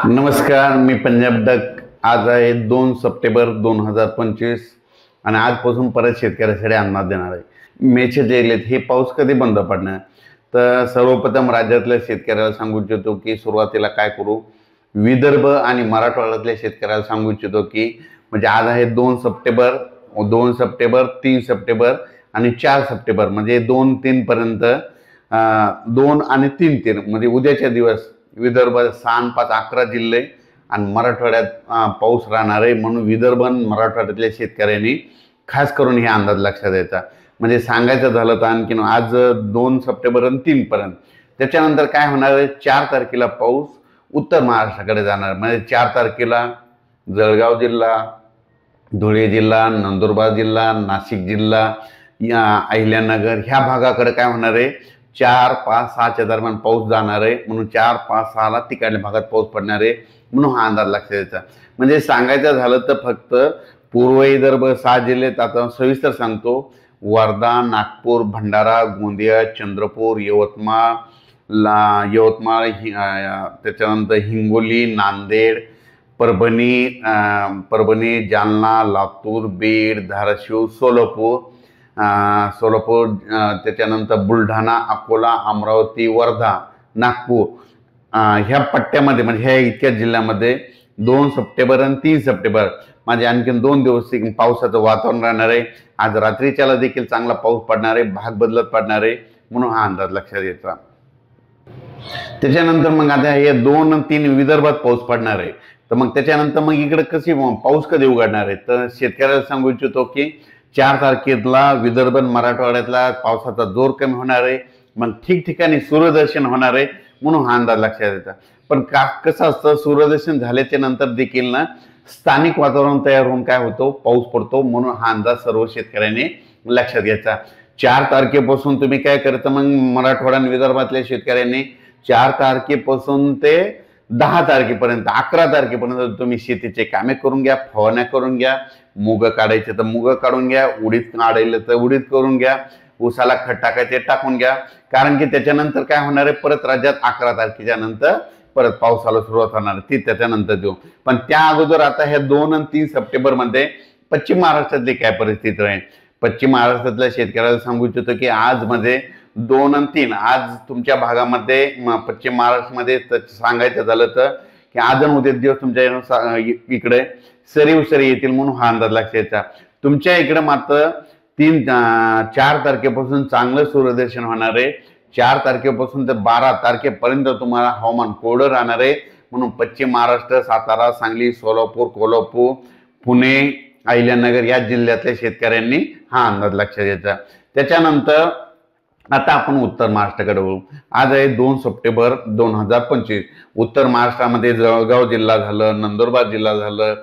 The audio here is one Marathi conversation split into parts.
नमस्कार, मी पंजाब डक. आज आहे 2 सप्टेंबर 2025 आणि आजपासून परत शेतकऱ्यासाठी अंदाज देणार आहे. मेचे जे हे पाऊस कधी बंद पडणार. तर सर्वप्रथम राज्यातल्या शेतकऱ्याला सांगू इच्छितो की सुरुवातीला काय करू. विदर्भ आणि मराठवाड्यातल्या शेतकऱ्याला सांगू इच्छितो की म्हणजे आज आहे 2 सप्टेंबर 3 सप्टेंबर आणि 4 सप्टेंबर म्हणजे 2-3 पर्यंत 2 आणि 3 म्हणजे उद्याच्या दिवस विदर्भात 6 5 11 जिल्हे आणि मराठवाड्यात पाऊस राहणार आहे. म्हणून विदर्भ आणि मराठवाड्यातल्या शेतकऱ्यांनी खास करून हे अंदाज लक्षात द्यायचा. म्हणजे सांगायचं झालं तर आणखीन आज 2 सप्टेंबर आणि 3 पर्यंत. त्याच्यानंतर काय होणार आहे, 4 तारखेला पाऊस उत्तर महाराष्ट्राकडे जाणार. म्हणजे 4 तारखेला जळगाव जिल्हा, धुळे जिल्हा, नंदुरबार जिल्हा, नाशिक जिल्हा, अहिल्यानगर ह्या भागाकडे काय होणार आहे, 4 5 6च्या दरम्यान पाऊस जाणार आहे. म्हणून 4 5 6ला तिकडल्या भागात पाऊस पडणार आहे. म्हणून हा अंदाज लक्षात द्यायचा. म्हणजे सांगायचं झालं तर फक्त पूर्व विदर्भ 6 जिल्ह्यात आता सविस्तर सांगतो. वर्धा, नागपूर, भंडारा, गोंदिया, चंद्रपूर, यवतमाळ, त्याच्यानंतर हिंगोली, नांदेड, परभणी, जालना, लातूर, बीड, धाराशिव, सोलापूर, त्याच्यानंतर बुलढाणा, अकोला, अमरावती, वर्धा, नागपूर ह्या पट्ट्यामध्ये म्हणजे ह्या इतक्या जिल्ह्यामध्ये 2 सप्टेंबर आणि 3 सप्टेंबर म्हणजे आणखीन 2 दिवस पावसाचं वातावरण राहणार आहे. आज रात्रीच्याला देखील चांगला पाऊस पडणार आहे, भाग बदलत पडणार आहे. म्हणून हा अंदाज लक्षात घ्यायचा. त्याच्यानंतर मग आता हे 2 आणि 3 विदर्भात पाऊस पडणार आहे. तर मग त्याच्यानंतर मग इकडे कशी पाऊस कधी उघडणार आहे, तर शेतकऱ्याला सांगू इच्छितो की 4 तारखेला विदर्भ मराठवाड्यातला पावसाचा जोर कमी होणार आहे. मग ठिकठिकाणी सूर्यदर्शन होणार आहे. म्हणून हा अंदाज लक्षात येतात. पण कसं असतं, सूर्यदर्शन झाल्याच्या नंतर देखील ना स्थानिक वातावरण तयार होऊन काय होतो, पाऊस पडतो. म्हणून हा अंदाज सर्व शेतकऱ्यांनी लक्षात घ्यायचा. 4 तारखेपासून तुम्ही काय करता, मग मराठवाडा आणि विदर्भातल्या शेतकऱ्यांनी 4 तारखेपासून ते 10 तारखेपर्यंत 11 तारखेपर्यंत तुम्ही शेतीचे कामे करून घ्या, फवारण्या करून घ्या. मुग काढायचे तर मुग काढून घ्या, उडीद काढायला तर उडीद करून घ्या, ऊसाला खत टाकायचे टाकून घ्या. कारण की त्याच्यानंतर काय होणार आहे, परत राज्यात 11 तारखेच्या नंतर परत पावसाला सुरुवात होणार ती त्याच्यानंतर देऊ. पण त्या अगोदर आता ह्या 2 आणि 3 सप्टेंबर मध्ये पश्चिम महाराष्ट्रातली काय परिस्थिती राहील. पश्चिम महाराष्ट्रातल्या शेतकऱ्याला सांगू इच्छितो की आज मध्ये 2 आणि 3 आज तुमच्या भागामध्ये पश्चिम महाराष्ट्रामध्ये सांगायचं झालं तर की आज आणि उद्या दिवस तुमच्या इकडे सरी येतील. म्हणून हा अंदाज लक्षात द्यायचा. तुमच्या इकडे मात्र 4 तारखेपासून चांगलं सूर्यदर्शन होणार आहे. 4 तारखेपासून तर 12 तारखेपर्यंत तुम्हाला हवामान कोरडं राहणार आहे. म्हणून पश्चिम महाराष्ट्र, सातारा, सांगली, सोलापूर, कोल्हापूर, पुणे, अहिल्यानगर या जिल्ह्यातल्या शेतकऱ्यांनी हा अंदाज लक्षात घ्यायचा. त्याच्यानंतर आता आपण उत्तर महाराष्ट्राकडे वळू. आज आहे 2 सप्टेंबर 2025. उत्तर महाराष्ट्रामध्ये जळगाव जिल्हा झालं, नंदुरबार जिल्हा झालं,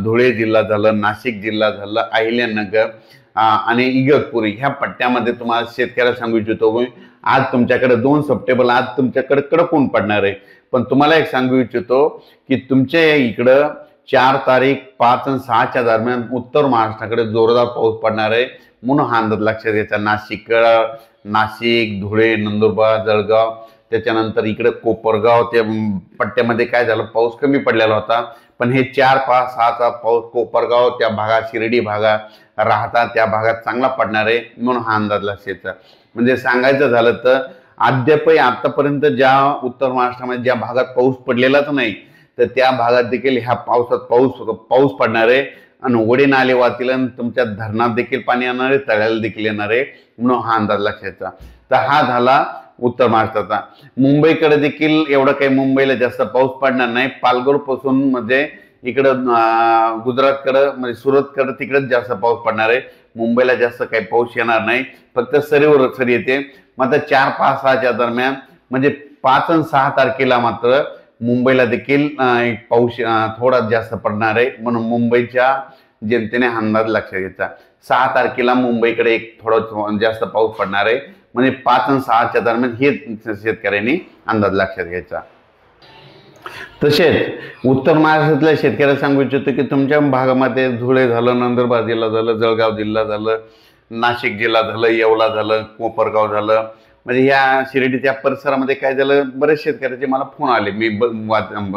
धुळे जिल्हा झालं, नाशिक जिल्हा झालं, अहिल्यानगर आणि इगतपुरी ह्या पट्ट्यामध्ये तुम्हाला शेतकऱ्याला सांगू इच्छितो आज तुमच्याकडे 2 सप्टेंबर आज तुमच्याकडे कडक ऊन पडणार आहे. पण तुम्हाला एक सांगू इच्छितो की तुमच्या इकडं 4 तारीख 5 आणि 6च्या दरम्यान उत्तर महाराष्ट्राकडे जोरदार पाऊस पडणार आहे. म्हणून हा अंदाज लक्षात घ्यायचा. नाशिक, धुळे, नंदुरबार, जळगाव, त्याच्यानंतर इकडे कोपरगाव त्या पट्ट्यामध्ये काय झालं, पाऊस कमी पडलेला होता. पण हे 4 5 6चा पाऊस कोपरगाव त्या भागात, शिर्डी भागात राहता त्या भागात चांगला पडणार आहे. म्हणून हा अंदाज लक्षात घ्यायचा. म्हणजे सांगायचं झालं तर अद्यापही आतापर्यंत ज्या उत्तर महाराष्ट्रामध्ये ज्या भागात पाऊस पडलेलाच नाही तर त्या भागात देखील ह्या पावसात पाऊस पडणार आहे. आणि ओढे नाले वाहतील आणि तुमच्या धरणात देखील पाणी येणार आहे, तळ्याला देखील येणार आहे. म्हणून हा अंदाज लक्षात घ्यायचा. तर हा झाला उत्तर महाराष्ट्राचा. मुंबईकडे देखील एवढं काही मुंबईला जास्त पाऊस पडणार नाही. पालघर पासून म्हणजे इकडं गुजरातकडं म्हणजे सुरतकडं तिकडेच जास्त पाऊस पडणार आहे. मुंबईला जास्त काही पाऊस येणार नाही, फक्त सरी येते. मात्र 4 5 6च्या दरम्यान म्हणजे 5 आणि 6 तारखेला मात्र मुंबईला देखील पाऊस थोडा जास्त पडणार आहे. म्हणून मुंबईच्या जनतेने अंदाज लक्षात घ्यायचा. 6 तारखेला मुंबईकडे एक थोडं जास्त पाऊस पडणार आहे. म्हणजे 5 आणि 6च्या दरम्यान हे शेतकऱ्यांनी अंदाज लक्षात घ्यायचा. तसेच उत्तर महाराष्ट्रातल्या शेतकऱ्याला सांगू इच्छितो की तुमच्या भागामध्ये धुळे झालं, नंदुरबार जिल्हा झालं, जळगाव जिल्हा झालं, नाशिक जिल्हा झालं, येवला झालं, कोपरगाव झालं, म्हणजे या शिर्डीच्या परिसरामध्ये काय झालं, बरेच शेतकऱ्याचे मला फोन आले, मी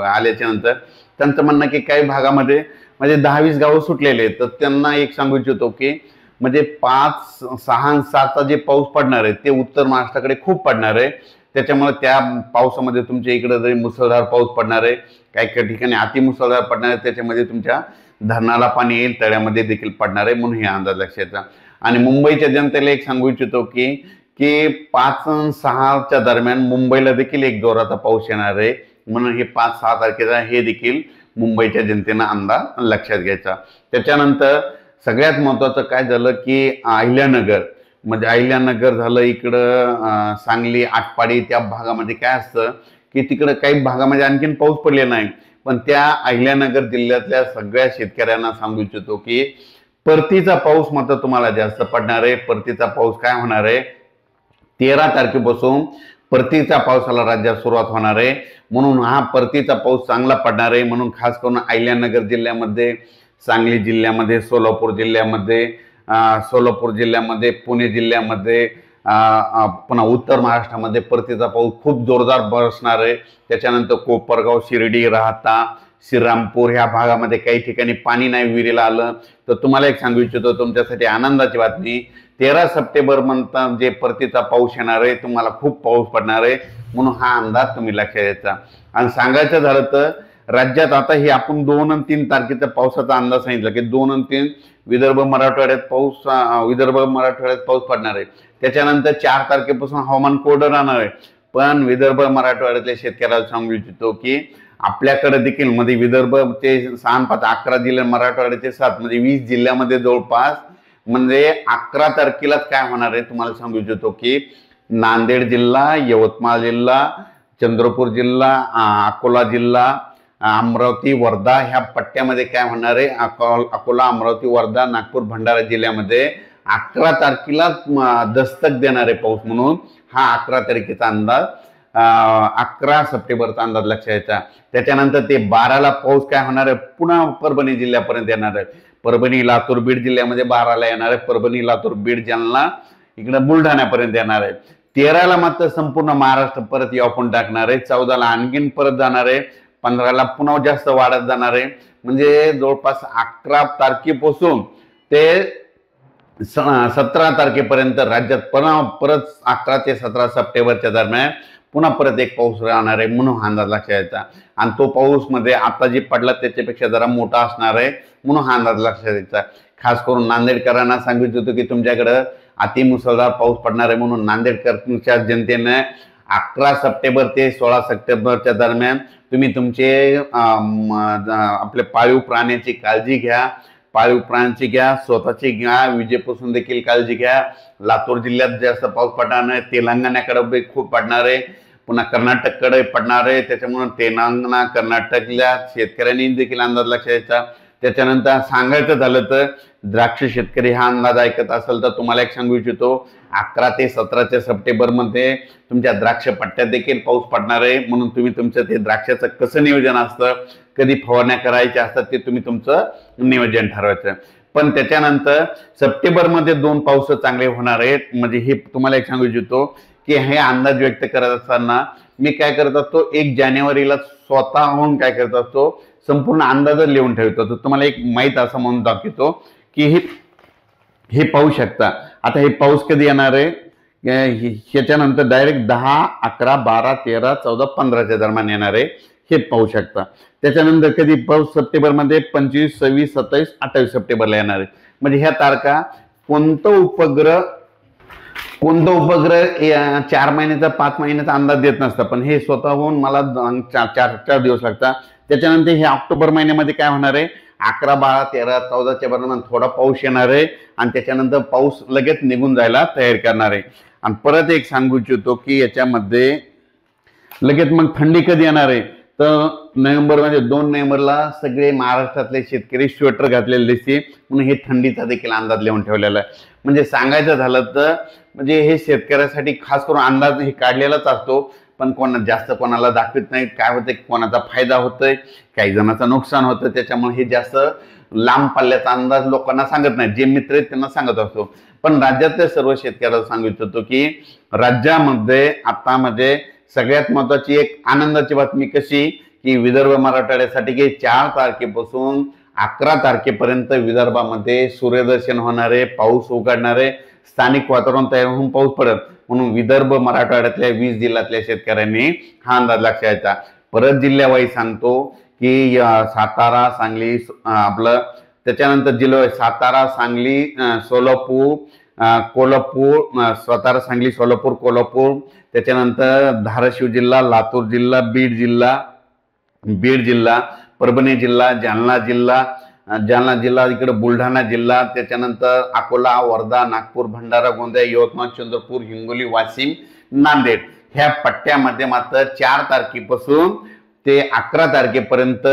आल्याच्या नंतर त्यांचं म्हणणं की काही भागामध्ये म्हणजे 10-20 गावं सुटलेले, तर त्यांना एक सांगू इच्छितो की म्हणजे 5, 6, 7चा जे पाऊस पडणार आहे ते उत्तर महाराष्ट्राकडे खूप पडणार आहे. त्याच्यामुळे त्या पावसामध्ये तुमच्या इकडे जरी मुसळधार पाऊस पडणार आहे, काही काही ठिकाणी अतिमुसळधार पडणार आहे, त्याच्यामध्ये तुमच्या धरणाला पाणी येईल, तळ्यामध्ये देखील पडणार आहे, म्हणून हे अंदाज लक्षात. आणि मुंबईच्या जनतेला एक सांगू इच्छितो की की 5 आणि 6च्या दरम्यान मुंबईला देखील एक जोराचा पाऊस येणार आहे, म्हणून हे 5-6 तारखेचा हे देखील मुंबईच्या जनतेनं अंदाज लक्षात घ्यायचा. त्याच्यानंतर सगळ्यात महत्त्वाचं काय झालं की अहिल्यानगर, म्हणजे अहिल्यानगर झालं इकडं सांगली, आटपाडी त्या भागामध्ये काय असतं की तिकडं काही भागामध्ये आणखीन पाऊस पडलेला नाही, पण त्या अहिल्यानगर जिल्ह्यातल्या सगळ्या शेतकऱ्यांना सांगू इच्छितो की परतीचा पाऊस मात्र तुम्हाला जास्त पडणार आहे. परतीचा पाऊस काय होणार आहे, 13 तारखेपासून परतीच्या पावसाला राज्यात सुरुवात होणार आहे, म्हणून हा परतीचा पाऊस चांगला पडणार आहे. म्हणून खास करून अहिल्यानगर जिल्ह्यामध्ये, सांगली जिल्ह्यामध्ये, सोलापूर जिल्ह्यामध्ये, पुणे जिल्ह्यामध्ये, पुन्हा उत्तर महाराष्ट्रामध्ये परतीचा पाऊस खूप जोरदार बरसणार आहे. त्याच्यानंतर कोपरगाव, शिर्डी, राहता, श्रीरामपूर ह्या भागामध्ये काही ठिकाणी पाणी नाही विहिरीला आलं, तर तुम्हाला एक सांगू इच्छितो तुमच्यासाठी आनंदाची बातमी, 13 सप्टेंबर नंतर जे परतीचा पाऊस येणार आहे, तुम्हाला खूप पाऊस पडणार आहे, म्हणून हा अंदाज तुम्ही लक्षात घ्यायचा. आणि सांगायचं झालं तर राज्यात आता हे आपण 2 आणि 3 तारखेचा पावसाचा अंदाज सांगितला की 2 आणि 3 विदर्भ मराठवाड्यात पाऊस पडणार आहे. त्याच्यानंतर 4 तारखेपासून हवामान कोरडं राहणार आहे, पण विदर्भ मराठवाड्यातल्या शेतकऱ्याला सांगू इच्छितो की आपल्याकडे देखील म्हणजे विदर्भ ते 11 जिल्हे, मराठवाड्याचे 7 म्हणजे 20 जिल्ह्यामध्ये जवळपास म्हणजे 11 तारखेलाच काय होणार आहे तुम्हाला सांगू इच्छितो की नांदेड जिल्हा, यवतमाळ जिल्हा, चंद्रपूर जिल्हा, अकोला जिल्हा, अमरावती, वर्धा ह्या पट्ट्यामध्ये काय होणार आहे, अकोला, अमरावती, वर्धा, नागपूर, भंडारा जिल्ह्यामध्ये 11 तारखेला दस्तक देणारे पाऊस, म्हणून हा 11 तारखेचा अंदाज 11 सप्टेंबरचा अंदाज लक्षात घ्यायचा. त्याच्यानंतर ते 12ला पाऊस काय होणार आहे, पुन्हा परभणी जिल्ह्यापर्यंत येणार आहे. परभणी, लातूर, बीड जिल्ह्यामध्ये 12ला येणार आहे. परभणी, लातूर, बीड, जालना इकडे बुलढाण्यापर्यंत येणार आहे. 13ला मात्र संपूर्ण महाराष्ट्र परत यावपून टाकणार आहे. 14ला आणखीन परत जाणार आहे. 15ला पुन्हा जास्त वाढत जाणार आहे. म्हणजे जवळपास 11 तारखेपासून ते 17 तारखेपर्यंत राज्यात परत 11 ते 17 सप्टेंबरच्या दरम्यान पुन्हा परत एक पाऊस राहणार आहे, म्हणून हा अंदाज लक्षात घ्यायचा. आणि तो पाऊस मध्ये आता जे पडला त्याच्यापेक्षा जरा मोठा असणार आहे, म्हणून हा अंदाज लक्षात घ्यायचा. खास करून नांदेडकरांना सांगितलं होतं की तुमच्याकडं अतिमुसळधार पाऊस पडणार आहे, म्हणून नांदेडकरच्या जनतेने 11 सप्टेंबर ते 16 सप्टेंबरच्या दरम्यान तुम्ही तुमचे आपले पाळीव प्राण्याची काळजी घ्या, स्वतःची घ्या, विजेपासून देखील काळजी घ्या. लातूर जिल्ह्यात जास्त पाऊस पडणार नाही, तेलंगणाकडे खूप पडणार आहे, पुन्हा कर्नाटककडे पडणार आहे. त्याच्यामुळे तेलंगणा, कर्नाटकल्या शेतकऱ्यांनी देखील अंदाज लक्षात घ्यायचा. त्याच्यानंतर सांगायचं झालं तर द्राक्ष शेतकरी हा अंदाज ऐकत असेल तर तुम्हाला एक सांगू इच्छितो, 11 ते 17 सप्टेंबरमध्ये तुमच्या द्राक्ष पट्ट्यात देखील पाऊस पडणार आहे, म्हणून तुम्ही तुमचं ते द्राक्षाचं कसं नियोजन असतं, कधी फवारण्या करायच्या असतात ते तुम्ही तुमचं नियोजन ठरवायचं. पण त्याच्यानंतर सप्टेंबरमध्ये 2 पाऊस चांगले होणार आहेत. म्हणजे हे तुम्हाला एक सांगू इच्छितो की हे अंदाज व्यक्त करत असताना मी काय करत असतो, 1 जानेवारीला स्वतःहून काय करत असतो, संपूर्ण अंदाज लिहून ठेवतो. तर तुम्हाला एक माहीत असं म्हणून दाखवतो की हे पाहू शकता. आता हे पाऊस कधी येणार आहे, ह्याच्यानंतर डायरेक्ट 10, 11, 12, 13, 14, 15च्या दरम्यान येणार आहे, हे पाहू शकता. त्याच्यानंतर कधी पाऊस सप्टेंबरमध्ये 25, 26, 27, 28 सप्टेंबरला येणार आहे. म्हणजे ह्या तारखा कोणतं उपग्रह 4 महिन्याचा 5 महिन्याचा अंदाज देत नसतं, पण हे स्वतःहून मला 4 दिवस लागतात. त्याच्यानंतर हे ऑक्टोबर महिन्यामध्ये काय होणार आहे, 11, 12, 13, 14च्या दरम्यान थोडा पाऊस येणार आहे आणि त्याच्यानंतर पाऊस लगेच निघून जायला तयार करणार आहे. आणि परत एक सांगू इच्छितो की याच्यामध्ये लगेच मग थंडी कधी येणार आहे, तर नोव्हेंबरमध्ये 2 नोव्हेंबरला सगळे महाराष्ट्रातले शेतकरी स्वेटर घातलेले दिसते, म्हणून हे थंडीचा देखील अंदाज लिहून ठेवलेला आहे. म्हणजे सांगायचं झालं तर म्हणजे हे शेतकऱ्यासाठी खास करून अंदाज हे काढलेलाच असतो, पण जास्त कोणाला दाखवत नाहीत. काय होतंय, कोणाचा फायदा होतोय, काही जणांचं नुकसान होतं. त्याच्यामुळे हे जास्त लांब पल्ल्याचा अंदाज लोकांना सांगत नाही. जे मित्र आहेत त्यांना सांगत असतो. पण राज्यातल्या सर्व शेतकऱ्याला सांगू इच्छितो की राज्यामध्ये आता म्हणजे सगळ्यात महत्वाची एक आनंदाची बातमी कशी की विदर्भ मराठवाड्यासाठी की 4 तारखेपासून 11 तारखेपर्यंत विदर्भामध्ये सूर्यदर्शन होणारे, पाऊस उघडणारे, स्थानिक वातावरण तयार होऊन पाऊस पडत. म्हणून विदर्भ मराठवाड्यातल्या 20 जिल्ह्यातल्या शेतकऱ्यांनी हा अंदाज लक्षात घ्यायचा. परत जिल्ह्यावाईज सांगतो की सातारा, सांगली आपलं, त्याच्यानंतर जिल्हा सातारा, सांगली, सोलापूर, कोल्हापूर, सातारा, सांगली, सोलापूर, कोल्हापूर, त्याच्यानंतर धाराशिव जिल्हा, लातूर जिल्हा, बीड जिल्हा, परभणी जिल्हा, जालना जिल्हा, इकडे बुलढाणा जिल्हा, त्याच्यानंतर अकोला, वर्धा, नागपूर, भंडारा, गोंदिया, यवतमाळ, चंद्रपूर, हिंगोली, वाशिम, नांदेड ह्या पट्ट्यामध्ये मात्र 4 तारखेपासून ते 11 तारखेपर्यंत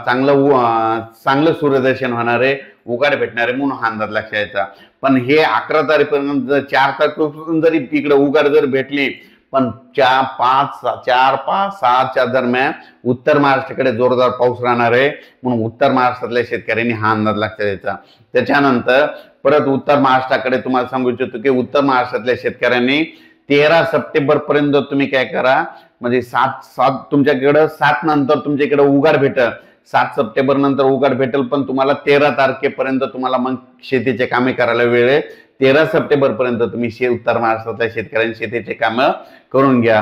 चांगलं सूर्यदर्शन होणारे, उघाड भेटणारे म्हणून हा अंदाज लक्षात यायचा. पण हे 11 तारखेपर्यंत 4 तारखेपासून जरी इकडे उघाड जर भेटली, पण 4, 5, 6च्या दरम्यान उत्तर महाराष्ट्राकडे जोरदार पाऊस राहणार आहे. म्हणून उत्तर महाराष्ट्रातल्या शेतकऱ्यांनी हा अंदाज लक्षात द्यायचा. त्याच्यानंतर परत उत्तर महाराष्ट्राकडे तुम्हाला सांगू इच्छितो की उत्तर महाराष्ट्रातल्या शेतकऱ्यांनी 13 सप्टेंबर पर्यंत तुम्ही काय करा, म्हणजे 7 तुमच्याकडे 7 नंतर तुमच्याकडे उघाड भेटेल. 7 सप्टेंबर नंतर उघाड भेटेल, पण तुम्हाला 13 तारखेपर्यंत तुम्हाला मग शेतीचे कामे करायला वेळ आहे. 13 सप्टेंबर पर्यंत तुम्ही उत्तर महाराष्ट्रातल्या शेतकऱ्यांनी शेतीचे कामं करून घ्या.